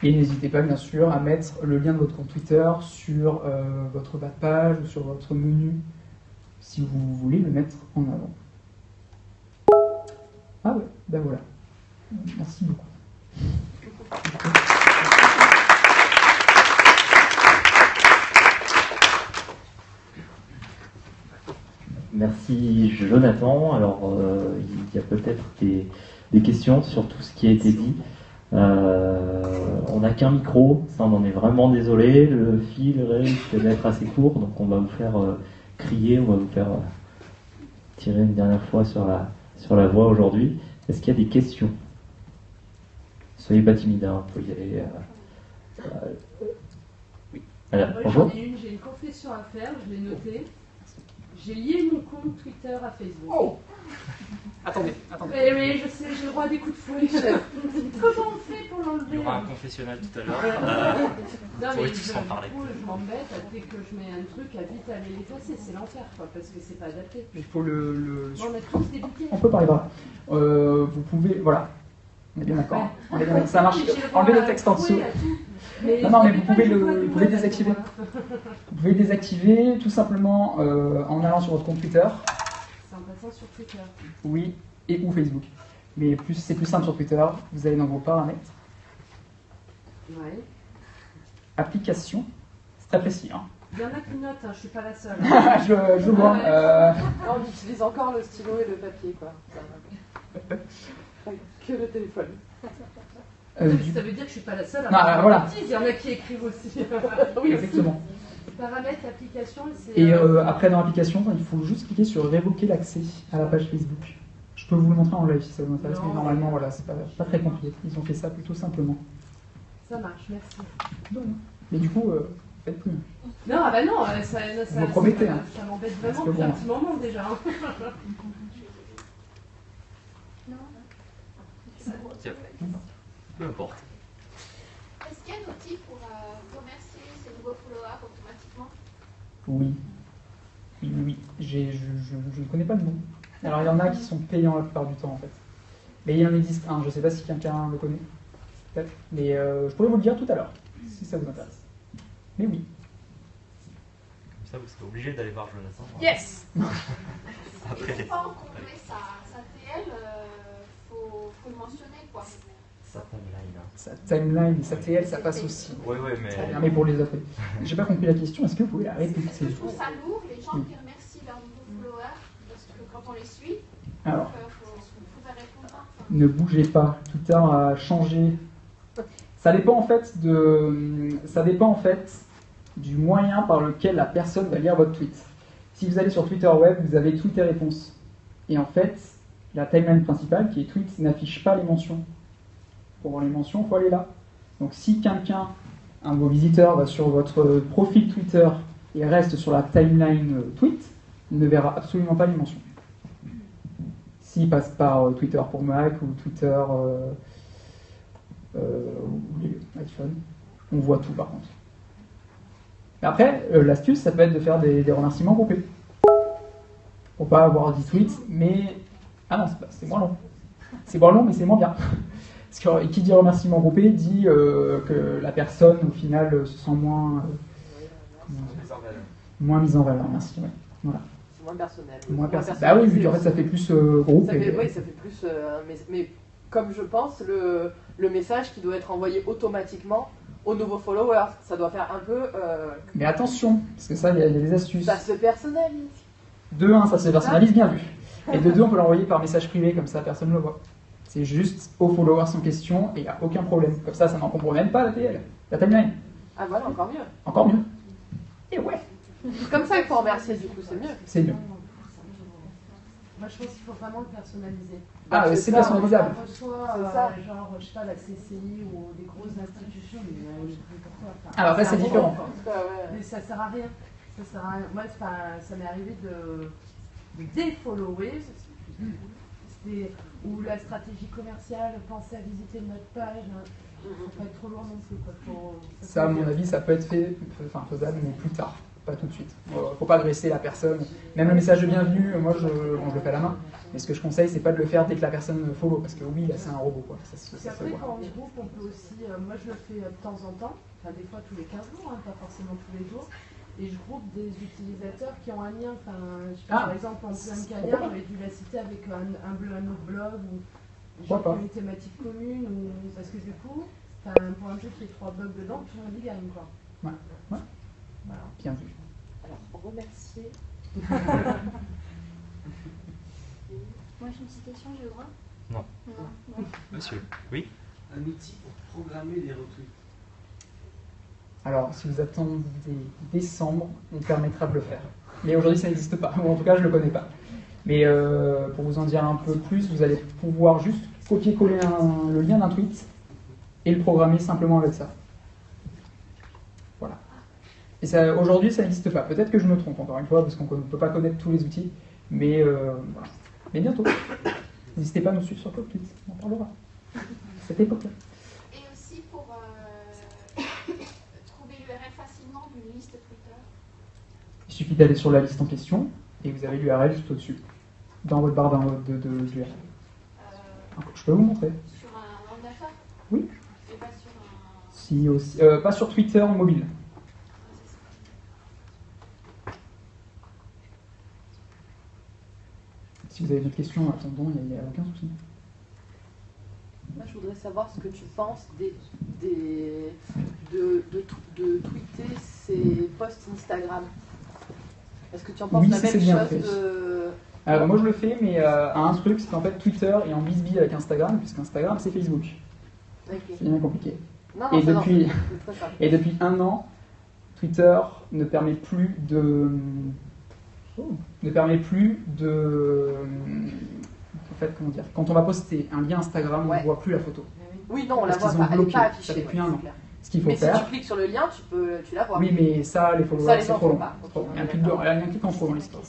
Et n'hésitez pas bien sûr à mettre le lien de votre compte Twitter sur votre bas de page ou sur votre menu si vous voulez le mettre en avant. Ah ouais, ben voilà. Merci beaucoup. Merci Jonathan. Alors il y a peut-être des questions sur tout ce qui a été dit. On n'a qu'un micro, ça on en est vraiment désolé. Le fil risque d'être assez court, donc on va vous faire crier, on va vous faire tirer une dernière fois sur la voie aujourd'hui. Est-ce qu'il y a des questions? Soyez pas timide, hein, vous pouvez y aller. Oui. Alors, bonjour. J'ai une confession à faire, je l'ai notée. J'ai lié mon compte Twitter à Facebook. Oh, attendez. Mais je sais, j'ai le droit des coups de fouet, chef. Comment on fait pour l'enlever? Il y aura un confessionnal tout à l'heure. Non, mais tous en parler. je m'embête, dès que je mets un truc, à vite aller l'effacer, c'est l'enfer, quoi, parce que c'est pas adapté. Il faut le... On a tous débuté. On peut parler par là. Vous pouvez... Voilà. On est bien d'accord. On est bien d'accord. Ça marche. Enlevez le texte en dessous. Non, mais vous pouvez désactiver. Vous pouvez désactiver tout simplement en allant sur votre compte Twitter. C'est en passant sur Twitter. Oui, et ou Facebook. Mais c'est plus simple sur Twitter. Vous allez dans vos paramètres. Ouais. Application. C'est très précis. Hein. Il y en a qui notent, hein, je suis pas la seule. je vois. Non, on utilise encore le stylo et le papier, quoi. Que le téléphone. Ça veut dire que je suis pas la seule. Voilà. Il y en a qui écrivent aussi. Oui, exactement. Paramètres, application. Et après, dans l'application, il faut juste cliquer sur révoquer l'accès à la page Facebook. Je peux vous le montrer en live si ça vous intéresse, mais normalement, voilà, c'est pas très compliqué. Ils ont fait ça plutôt simplement. Ça marche, merci. Mais du coup, faites plus. Non, ah bah non, ça vous promettez, ça, hein. ça m'embête vraiment depuis un petit moment déjà. Peu importe. Est-ce qu'il y a un outil pour remercier ces nouveaux followers automatiquement? Oui. Je ne connais pas le nom. Alors il y en a qui sont payants la plupart du temps en fait. Mais il en existe un, je ne sais pas si quelqu'un le connaît. Peut-être. Mais je pourrais vous le dire tout à l'heure, si ça vous intéresse. Mais oui. Ça, vous serez obligé d'aller voir Jonathan. Yes. Après. Et pour compléter sa TL, faut le mentionner quoi. Sa timeline. Sa timeline et sa TL, ça passe aussi. Oui, mais... Mais pour les autres. J'ai pas compris la question, est-ce que vous pouvez la répéter? Est-ce que je trouve ça lourd, les gens qui remercient leurs nouveaux followers, parce que quand on les suit, alors, faut faire répondre. ne bougez pas, Twitter a changé. Ça dépend en fait du moyen par lequel la personne va lire votre tweet. Si vous allez sur Twitter Web, vous avez tweet et réponses. Et en fait, la timeline principale, qui est tweet, n'affiche pas les mentions. Pour voir les mentions, il faut aller là. Donc si quelqu'un, un de vos visiteurs, va sur votre profil Twitter et reste sur la timeline tweet, il ne verra absolument pas les mentions. S'il passe par Twitter pour Mac ou Twitter ou les iPhone, on voit tout par contre. Après, l'astuce, ça peut être de faire des remerciements groupés. Pour pas avoir 10 tweets, mais... Ah non, c'est moins long. C'est moins long, mais c'est moins bien. Parce que qui dit remerciement groupé dit que la personne, au final, se sent moins, moins mise en valeur. Merci. Ouais. Voilà. C'est moins personnel. Moins personnel. Bah oui, vu qu'en fait, ça fait plus groupe. Ça fait, oui, ça fait plus. Mais comme je pense, le message qui doit être envoyé automatiquement aux nouveaux followers, ça doit faire un peu. Mais attention, parce que ça, il y a des astuces. Ça se personnalise. De 1, ça se personnalise, bien vu. Et de 2, on peut l'envoyer par message privé, comme ça, personne ne le voit. C'est juste aux followers en question, et il n'y a aucun problème. Comme ça n'en comprend même pas la TL, la timeline. Ah voilà, encore mieux. Encore mieux. Et ouais. C'est comme ça qu'il faut remercier, du coup, c'est mieux. C'est mieux. Moi, je pense qu'il faut vraiment le personnaliser. Ah, c'est personnalisable. On reçoit, genre, je sais pas, la CCI ou des grosses institutions, mais pourquoi enfin, Alors après, c'est différent. Mais ça sert à rien. Ça sert à rien. Moi, ça m'est arrivé de défollower. Ou la stratégie commerciale, penser à visiter notre page. Faut pas être trop loin non plus. Ça, à mon avis, ça peut être faisable, mais plus tard. Pas tout de suite. Faut pas agresser la personne. Même le message de bienvenue, moi je le fais à la main. Mais ce que je conseille, c'est pas de le faire dès que la personne follow, parce que oui, là c'est un robot. Quoi. Ça après, quand on groupe, on peut aussi. Moi je le fais de temps en temps, enfin des fois tous les 15 jours, pas forcément tous les jours. Et je groupe des utilisateurs qui ont un lien. Par exemple, en plein carrière, j'aurais dû la citer avec un autre blog ou une thématique commune. Parce que du coup, pour un jeu qui est 3 blogs dedans, tout le monde y gagne. Quoi. Ouais. Voilà. Bien vu. Alors, remercier. Moi j'ai une petite question, j'ai le droit? Non. Non. Monsieur, oui? Un outil pour programmer les retweets. Alors, si vous attendez décembre, on permettra de le faire. Mais aujourd'hui, ça n'existe pas. Ou en tout cas, je ne le connais pas. Mais pour vous en dire un peu plus, vous allez pouvoir juste copier-coller le lien d'un tweet et le programmer simplement avec ça. Voilà. Et ça, aujourd'hui, ça n'existe pas. Peut-être que je me trompe, encore une fois, parce qu'on ne peut pas connaître tous les outils. Mais voilà. Mais bientôt. N'hésitez pas à nous suivre sur Cloudtweet. On en parlera. Cette époque-là. Et aussi pour trouver l'URL facilement d'une liste Twitter. Il suffit d'aller sur la liste en question et vous avez l'URL juste au-dessus, dans votre barre de l'URL. Je peux vous montrer. Sur un ordinateur? Oui. Et pas sur un... Si aussi, pas sur Twitter mobile. Si vous avez d'autres questions, attendons, il n'y a aucun souci. Moi, je voudrais savoir ce que tu penses de tweeter ces posts Instagram. Est-ce que tu en penses la même chose de... Alors moi je le fais, mais à un truc, c'est qu'en fait Twitter est en bisbille avec Instagram, puisqu'Instagram c'est Facebook. Okay. C'est bien compliqué. Non, et depuis 1 an, Twitter ne permet plus de... En fait, comment dire, quand on va poster un lien Instagram, on ne voit plus la photo. Oui, non, on la voit pas, elle n'est pas affichée. Ça fait depuis 1 an. Ce qu'il faut mais faire... si tu cliques sur le lien, tu la vois. Oui, mais ça, les followers, c'est trop long. Okay. Il y a un clic en trop dans l'histoire.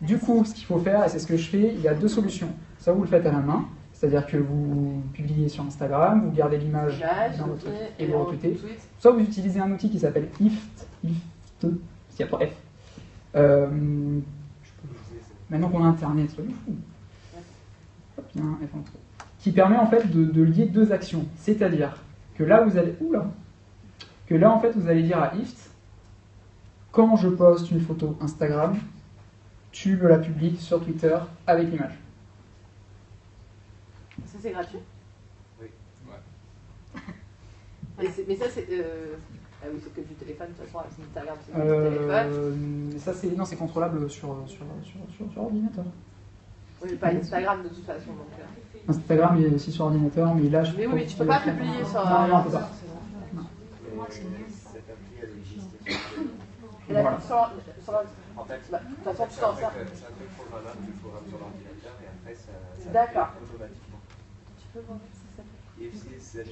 Du coup, ce qu'il faut faire, et c'est ce que je fais, il y a 2 solutions. Soit vous le faites à la main, c'est-à-dire que vous publiez sur Instagram, vous gardez l'image dans votre truc et vous retweetez. Soit vous utilisez un outil qui s'appelle Ift, s'il n'y a pas F. Maintenant qu'on a Internet, c'est du fou. Hop, il y a un F en trop. Qui permet en fait de lier 2 actions. C'est-à-dire que là, vous allez... Que là, en fait, vous allez dire à Ift, quand je poste une photo Instagram, tu me la publies sur Twitter avec l'image. Ça, c'est gratuit? Oui. Ouais. Mais ça, c'est... Ah oui, c'est que du téléphone, de toute façon, avec Instagram, c'est du téléphone. Ça, c'est contrôlable sur ordinateur. Oui, pas Instagram de toute façon. Donc, Instagram est aussi sur ordinateur, mais là, mais oui, tu peux pas publier sur... Non, on peut pas. Cette appli, elle existe. Et là, Voilà. En fait, de toute façon, tu t'en sers. C'est un truc programmable, tu le programmes sur l'ordinateur et après, ça D'accord. fait automatiquement. Tu peux voir si ça fait.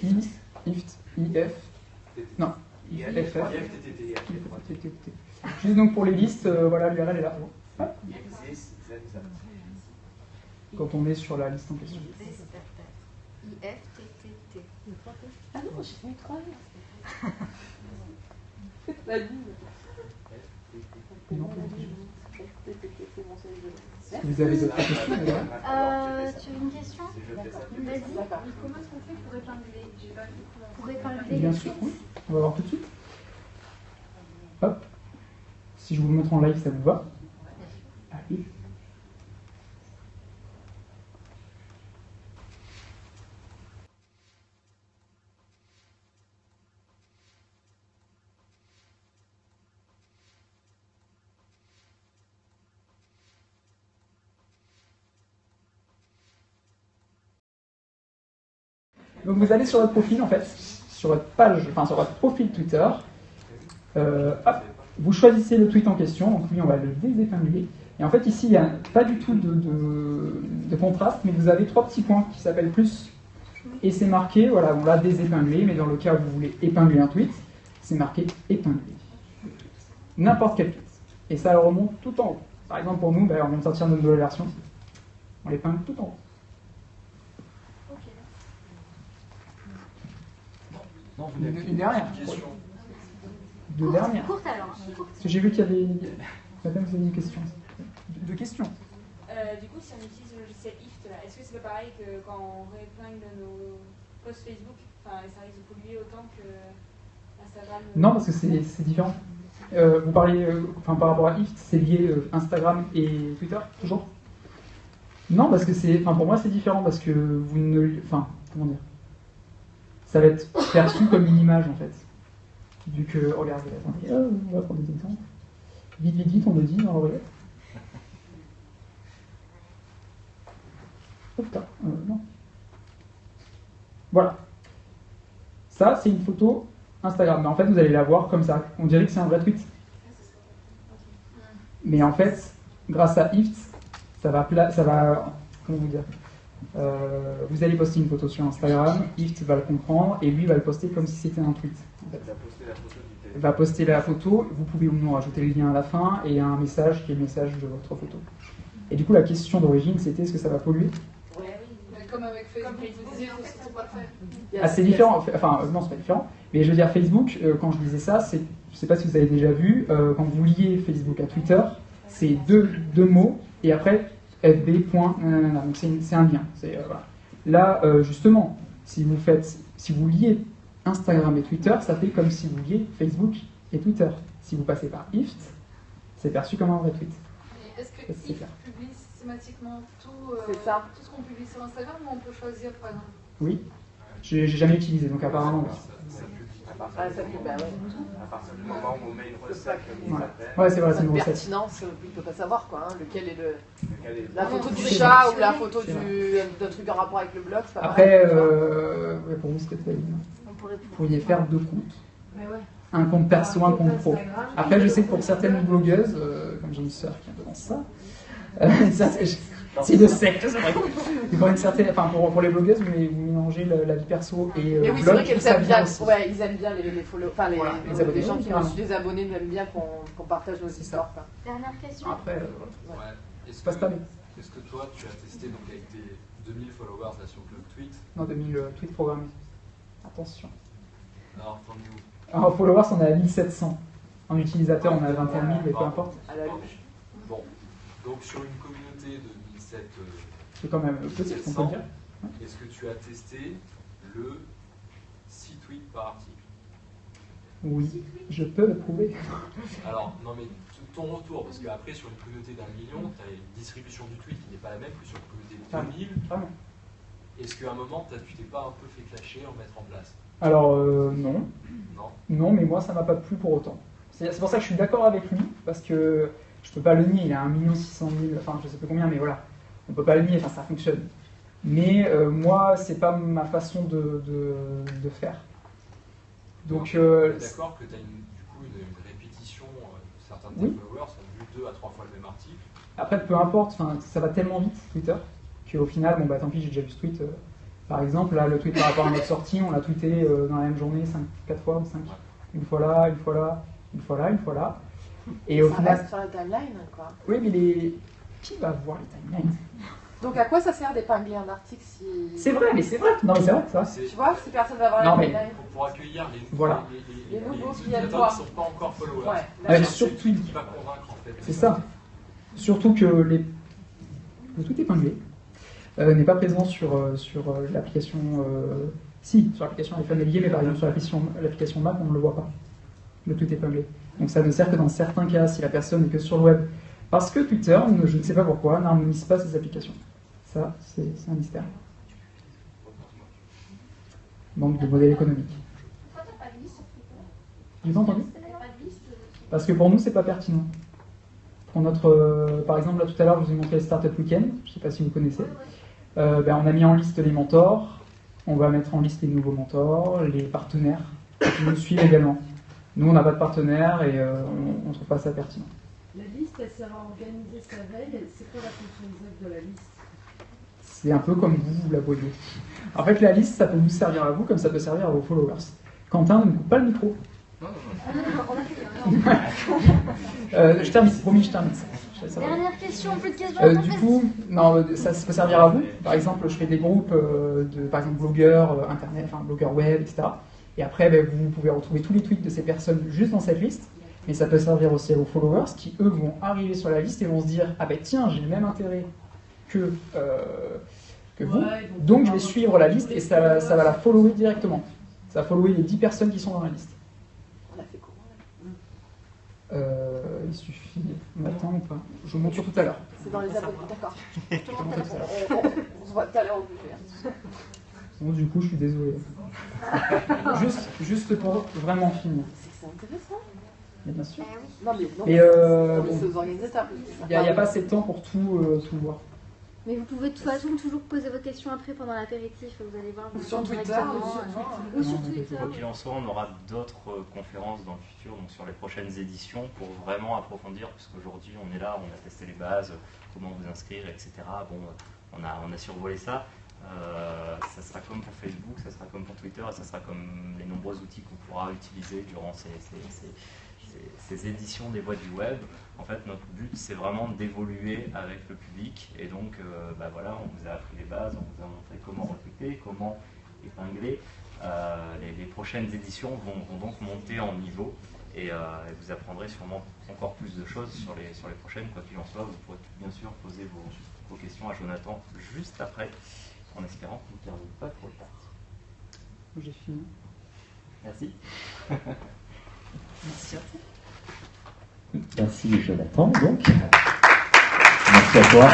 Ift, IF, non, FF. Juste donc pour les listes, voilà, l'URL est là. Quand on est sur la liste en question. IFTTT. Ah non, j'ai fait 3 la ligne. Non, C'est bon, c'est les deux. Vous avez d'autres questions d'ailleurs? Tu as une question? Vas-y. Comment est-ce qu'on fait pour épingler? J'ai pas vu comment. Pour épingler Bien les sûr, tweets. oui. On va voir tout de suite. Hop. Si je vous le montre en live, ça vous va? Allez. Donc vous allez sur votre profil en fait, sur votre page, enfin sur votre profil Twitter. Hop, vous choisissez le tweet en question, donc lui on va le désépingler. Et en fait ici il n'y a pas du tout de contraste, mais vous avez 3 petits points qui s'appellent plus. Et c'est marqué, voilà, on l'a désépinglé, mais dans le cas où vous voulez épingler un tweet, c'est marqué épinglé. N'importe quel tweet. Et ça le remonte tout en haut. Par exemple pour nous, on vient de sortir notre nouvelle version. On l'épingle tout en haut. Une dernière. Deux dernières. Courte alors. Parce que j'ai vu qu'il y avait. Madame, vous avez une question. Deux questions. Du coup, si on utilise le logiciel IFT, là, est-ce que c'est pas pareil que quand on réépingle nos posts Facebook, enfin, ça risque de polluer autant que Instagram? Non, parce que c'est différent. Vous parlez, par rapport à IFT, c'est lié Instagram et Twitter, toujours? Non, parce que pour moi, c'est différent, parce que vous ne. Enfin, comment dire? Ça va être perçu comme une image, en fait. Vu que, regardez, attendez, on va prendre des exemples. Vite, on me dit dans l'oreillette. Oh putain, non. Voilà. Ça, c'est une photo Instagram. Mais en fait, vous allez la voir comme ça. On dirait que c'est un vrai tweet. Mais en fait, grâce à IFT, ça va comment vous dire, vous allez poster une photo sur Instagram, IFT va le comprendre et lui va le poster comme si c'était un tweet. En fait. Il va poster la photo, vous pouvez ou non rajouter le lien à la fin et un message qui est le message de votre photo. Et du coup, la question d'origine, c'était est-ce que ça va polluer? Oui, comme avec Facebook, vous disiez que c'était pas le faire. Ah, c'est différent, enfin, non, c'est pas différent. Mais je veux dire, Facebook, quand je disais ça, je sais pas si vous avez déjà vu, quand vous liez Facebook à Twitter, c'est deux mots et après fb. Donc c'est un lien. Voilà. Là, justement, si vous liez Instagram et Twitter, ça fait comme si vous liez Facebook et Twitter. Si vous passez par IFT, c'est perçu comme un vrai tweet. Est-ce que IFT publie systématiquement tout ce qu'on publie sur Instagram ou on peut choisir par exemple? Oui, j'ai jamais utilisé, donc apparemment. Ça publie, bah ouais. À partir du moment où on met une recette comme Ouais, ouais, c'est vrai, c'est une recette. Pertinence, il ne peut pas savoir quoi, hein, lequel est la photo du chat ou la photo d'un truc en rapport avec le blog. C'est pas après, pareil, pour vous, c'était pas évident. Vous pourriez faire 2 comptes. Mais ouais. Un compte perso, un compte pro. Après, je sais que pour certaines blogueuses, comme j'ai une sœur qui est un peu dans ça, c'est de secte, c'est vrai. Pour une certaine, pour les blogueuses, vous mélangez la vie perso et le blog. oui, c'est vrai qu'elles aiment bien. Ouais, ils aiment bien les follow. Enfin, les les gens qui ont reçu des abonnés aiment bien qu'on partage nos histoires. Dernière question. Après, Est-ce passe pas bien. que toi, tu as testé donc avec tes 2000 followers là sur Club Tweet? Non, 2000 tweets programmés. Attention. Alors, t'en es où? En followers, on est à 1700. En utilisateurs, on est à 21 000, mais peu importe. Bon, donc sur une communauté de 1007 C'est quand même petit, on peut dire. Est-ce que tu as testé le 6 tweets par article? Oui, je peux le prouver. Alors, non mais ton retour, parce qu'après sur une communauté d'1 million, tu as une distribution du tweet qui n'est pas la même que sur une communauté de 2000. Est-ce qu'à un moment, tu t'es pas un peu fait clasher en mettre en place? Alors, non. Non, mais moi, ça m'a pas plu pour autant. C'est pour ça que je suis d'accord avec lui, parce que je peux pas le nier, il a 1 600 000, enfin, je sais plus combien, mais voilà. On peut pas le nier, enfin, ça fonctionne. Mais moi, c'est pas ma façon de faire. Donc, d'accord que tu as du coup une répétition, certains de tes followers ont vu 2 à 3 fois le même article. Après, peu importe, ça va tellement vite, Twitter, qu'au final, bon bah tant pis, j'ai déjà vu ce tweet. Par exemple, là, le tweet par rapport à notre sortie, on l'a tweeté dans la même journée 4 fois ou 5. Une fois là, une fois là, une fois là, une fois là. Et au final. Reste sur la timeline, quoi. Oui, mais qui va voir les timelines? Donc à quoi ça sert d'épingler un article si... C'est vrai, mais c'est vrai. Non, mais c'est vrai, ça. Tu vois, si personne va voir la timeline. Pour accueillir les nouveaux qui utilisateurs viennent voir. qui ne sont pas encore followers. Ouais, sur Twitter. Qui va convaincre en fait. C'est ça. Surtout que tout épinglé n'est pas présent sur l'application. Si, sur l'application iPhone est lié, mais par exemple sur l'application Mac, on ne le voit pas. Le tout épinglé. Donc ça ne sert que dans certains cas si la personne n'est que sur le web. Parce que Twitter, je ne sais pas pourquoi, n'harmonise pas ses applications. Ça, c'est un mystère. Manque de modèle économique. Pourquoi t'as pas de liste sur Twitter? J'ai pas entendu? T'as pas de liste Parce que pour nous, c'est pas pertinent. Pour notre, par exemple, là tout à l'heure, je vous ai montré le Startup Weekend, je ne sais pas si vous connaissez. On a mis en liste les mentors, on va mettre en liste les nouveaux mentors, les partenaires qui nous suivent également. Nous, on n'a pas de partenaires et on ne trouve pas ça pertinent. La liste, elle sert à organiser sa veille. C'est quoi la fonction exacte de la liste? C'est un peu comme vous la voyez. En fait, la liste, ça peut vous servir à vous comme ça peut servir à vos followers. Quentin, ne coupe pas le micro. Je termine, promis, je termine. Dernière question, plus de questions. Du coup, non, ça peut servir à vous. Par exemple, je fais des groupes de, par exemple, blogueurs internet, enfin blogueurs web, etc. Et après, vous pouvez retrouver tous les tweets de ces personnes juste dans cette liste. Mais ça peut servir aussi à vos followers qui, eux, vont arriver sur la liste et vont se dire: ah ben tiens, j'ai le même intérêt que vous, donc je vais suivre la liste et ça va la follower directement. Ça va follower les 10 personnes qui sont dans la liste. On a fait comment Il suffit. On attend ou pas? Je vous montre tout à l'heure. C'est dans les abonnés, d'accord. Je te montre tout à l'heure. On se voit tout à l'heure au buffet. Bon, du coup, je suis désolé. juste pour vraiment finir. C'est intéressant. Mais bien sûr. Non, mais non, Et c'est aux organisateurs. Il n'y a pas assez de temps pour tout voir. Mais vous pouvez de toute façon toujours poser vos questions après pendant l'apéritif, vous allez voir. Sur Twitter ou sur Twitter. Quoi qu'il en soit, on aura d'autres conférences dans le futur, donc sur les prochaines éditions, pour vraiment approfondir, parce qu'aujourd'hui on est là, on a testé les bases, comment vous inscrire, etc. Bon, on a survolé ça. Ça sera comme pour Facebook, ça sera comme pour Twitter, et ça sera comme les nombreux outils qu'on pourra utiliser durant ces éditions des voix du web. En fait, notre but, c'est vraiment d'évoluer avec le public. Et donc, voilà, on vous a appris les bases, on vous a montré comment recruter, comment épingler. Les prochaines éditions vont donc monter en niveau. Et vous apprendrez sûrement encore plus de choses sur les prochaines. Quoi qu'il en soit, vous pourrez bien sûr poser vos questions à Jonathan juste après, en espérant qu'il ne termine pas trop tard. J'ai fini. Merci. Merci à vous. Merci Jonathan, donc. Merci à toi.